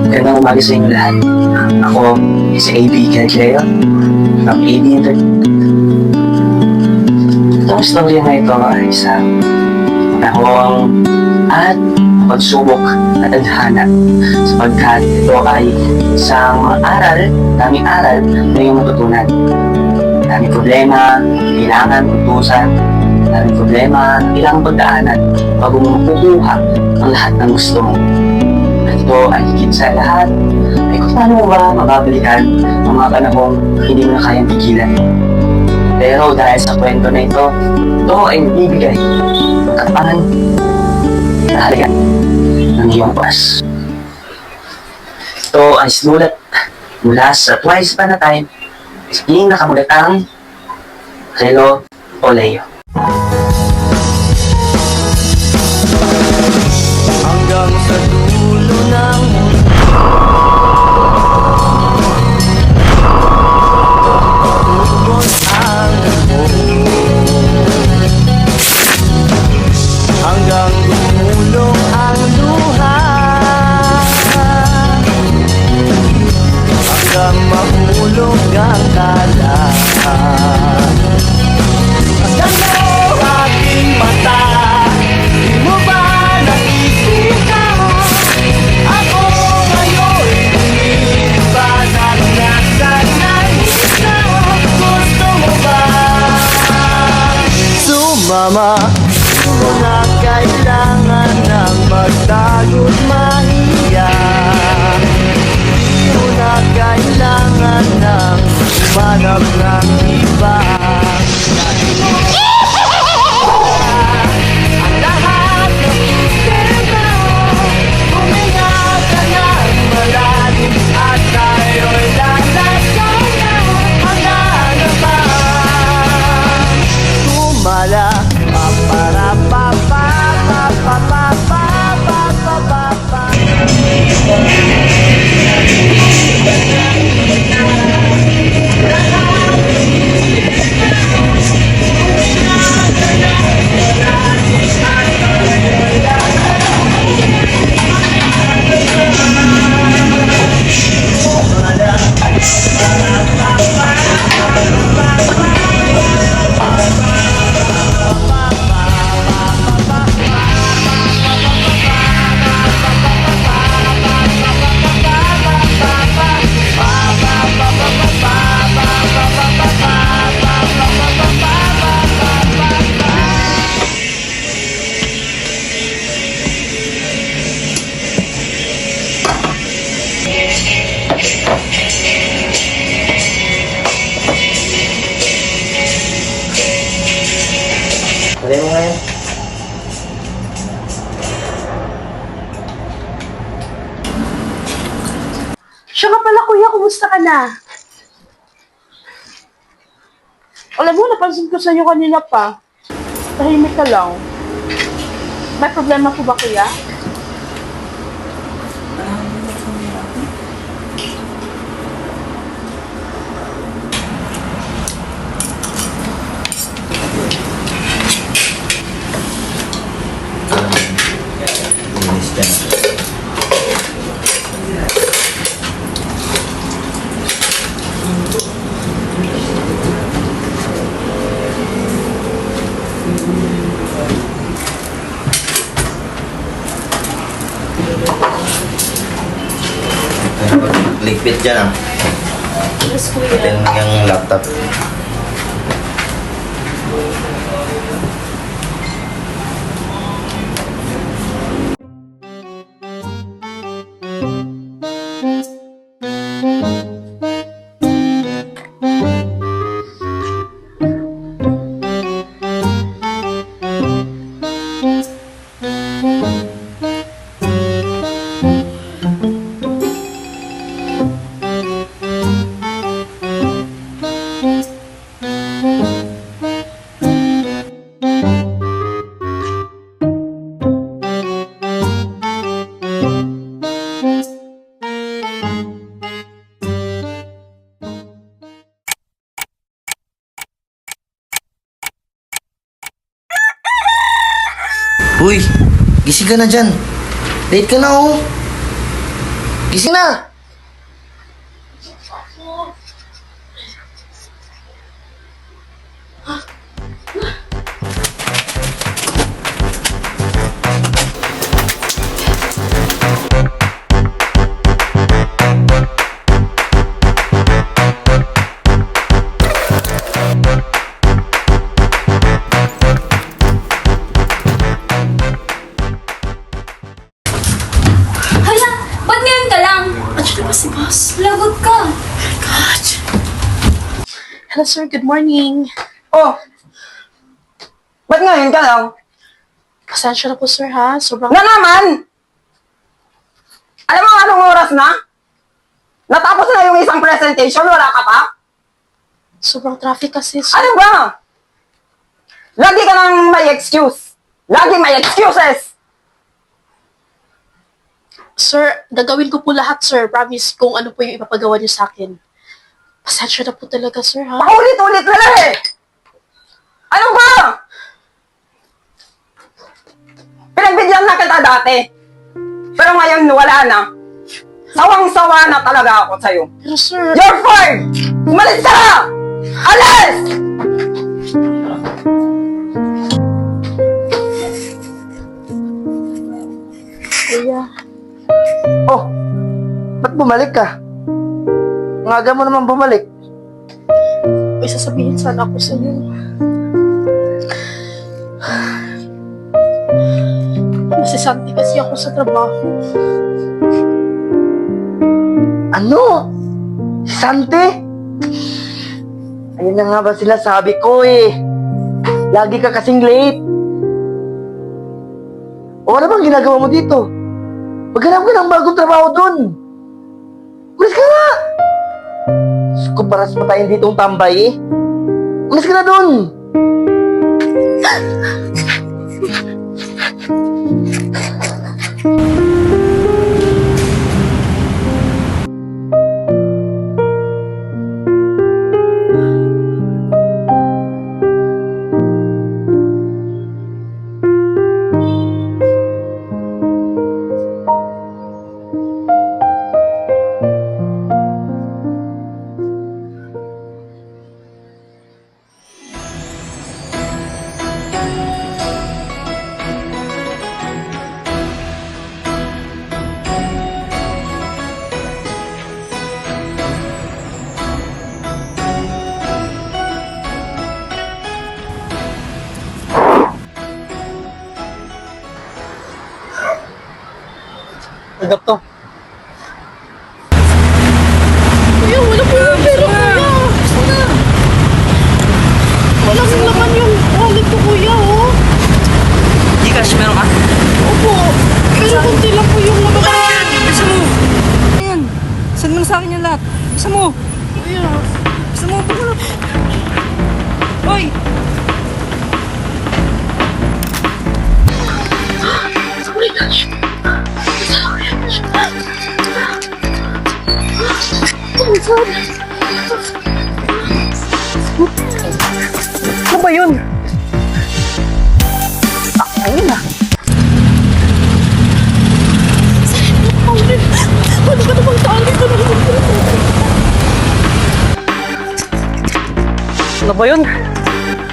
Magandang umaga sa inyo lahat. Ako, si AB Cantillero ng AB Entertainment. Itong storya na ito ay isang panahong at pagsubok at tadhana sapagkat ito ay isang daming aral na iyong matutunan. Daming problema, kailangan utusan, daming problema, kailangan pagdaanan bago mo makukuha ang lahat ng gusto mo. At ito ay higit sa lahat ay kung paano mo ba mababalikan ang mga panahong hindi mo na kayang pigilan. Pero dahil sa kwento na ito ay nagbibigay pagkapangan na halaga ng iyong oras. Ito ay sinulat mula sa Twice Upon a Time sa pinakamulatang Relo Oleo. Hanggang sa dulo ng tubos ang hanggang lumulong ang luha, hanggang mahulog ang tala. Hanggang aking mata, di mo ba nakikita? Ako ngayon, iba na nasa langita. Gusto mo ba sumama? Di mo na kailangan ng magtago't mahiya. Di mo na kailangan ng manap ng iba. Ang lahat ng problema, huminga ka ng malalim at tayo'y lalasaw na hanggang naman. Tumala, papara, papa, papa, papa, papa, papa. Wala mo ngayon. Siya nga pala, kuya. Kumusta ka na? Alam mo, napansin ko sa inyo kanina pa. Tahimik ka lang. May problema po ba, kuya? Ligpit dyan ah. Yes, kuya. Ito yung laptop. Uy, gising ka na dyan. Late ka na oh. Gising na. Hala, ba't ngayon ka lang? Andiyan ba si boss? Lagot ka. God. Hello, sir. Good morning. Oh! Ba't ngayon ka lang? Pasensya na po, sir, ha? Sobrang... Na naman! Alam mo anong oras na? Natapos na yung isang presentation, wala ka pa? Sobrang traffic kasi, sir. Ano ba? Lagi ka nang may excuse. Lagi may excuses! Sir, gagawin ko po lahat, sir. Promise kung ano po yung ipapagawa niyo sa akin. Pasensya na po talaga, sir, ha? Paulit-ulit na lang eh! Ano ba? Pinagbigyan na kita dati. Pero ngayon wala na. Sawang-sawa na talaga ako sa'yo. Pero, sir... You're fired! Umalis ka na! Alis! Kuya, Oh, ba't bumalik ka? Ang aga mo naman bumalik. may sasabihin sana ako sa iyo. Nasisanti kasi ako sa trabaho. Ano? Si Sante? Ayun na nga ba sila sabi ko eh. Lagi ka kasing late. O ano bang ginagawa mo dito? Maghanap ka ng bagong trabaho dun. Umalis ka na! Diyos ko, paras pa tayong ditong tambay eh. Umalis ka na dun! Tanggap to. Kuya, wala po yung pera, kuya. Wala kang laman yung wallet ko, kuya, oh. Gcash, meron ka? Opo. Pero kunti lang po yung laman. Bisa mo! Ayan, send mo na sa akin yung lahat. Bisa mo! Kuya. Bisa mo! Hoy! Oh my gosh. Oh my God. Ano ba yun? Ayun na. Ano ka namang tali ko naman? Ano ba yun?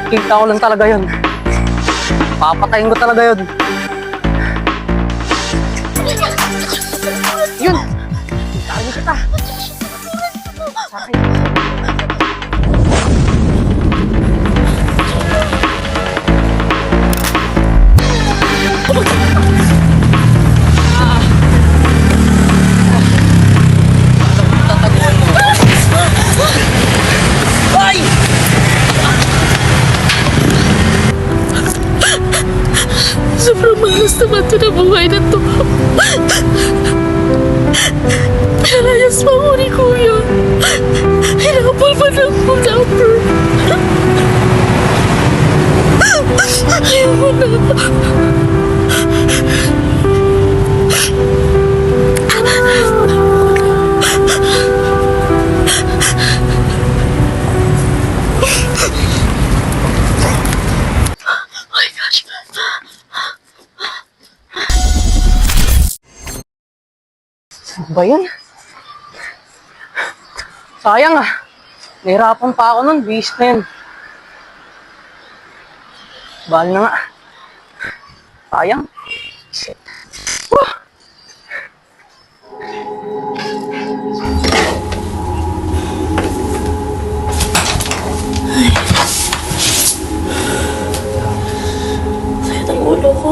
Kita ko lang talaga yun. Papatayin ko talaga yun. Yun! Tayo kita! Sa akin. Ay! Sobrang malas naman ito na buhay na to. Pinarayas pa ako ni Kuya. Hinapol pa ng number. Ayaw mo na. Oh my gosh. ba yan? Sayang ah. Nahirapan pa ako nun. Bis na yan. Bahal na nga. Sayang. Sakit ang ulo ko.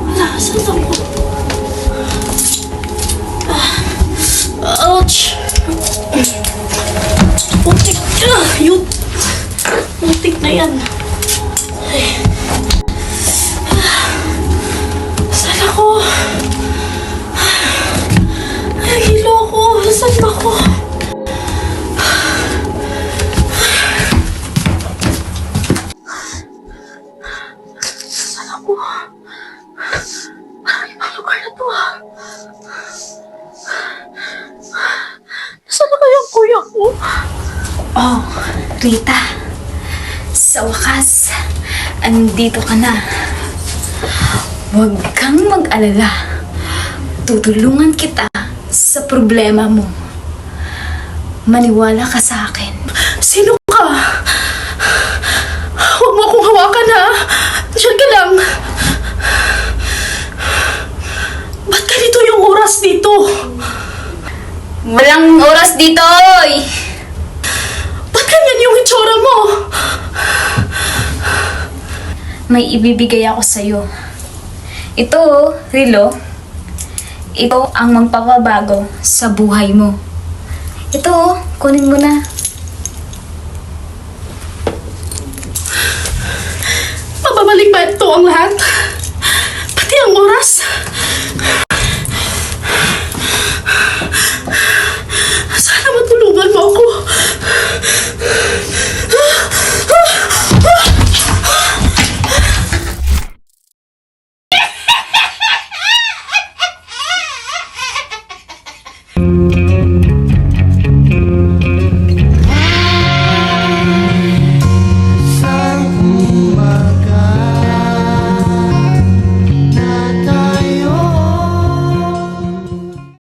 Wala, saan ako? Ouch! Muntik na! Yun! Muntik na yan. Ay. Saan ako? Ay, hilo ako. Saan ako? Saan ako? Parang ibang lugar na to ah. Nasaan na kaya ang kuya ko? Oh, Rita. Sa wakas, andito ka na. Huwag kang mag-alala. Tutulungan kita sa problema mo. Maniwala ka sa akin. Sino ka? Huwag mo akong hawakan ha. Diyan ka lang. Ba't ganito yung oras dito? Walang oras dito, oy! Ba't ganyan yung itsura mo? May ibibigay ako sa'yo. Ito, Rilo. Ito ang magpapabago sa buhay mo. Ito, kunin mo na. Mababalik ba ito ang lahat?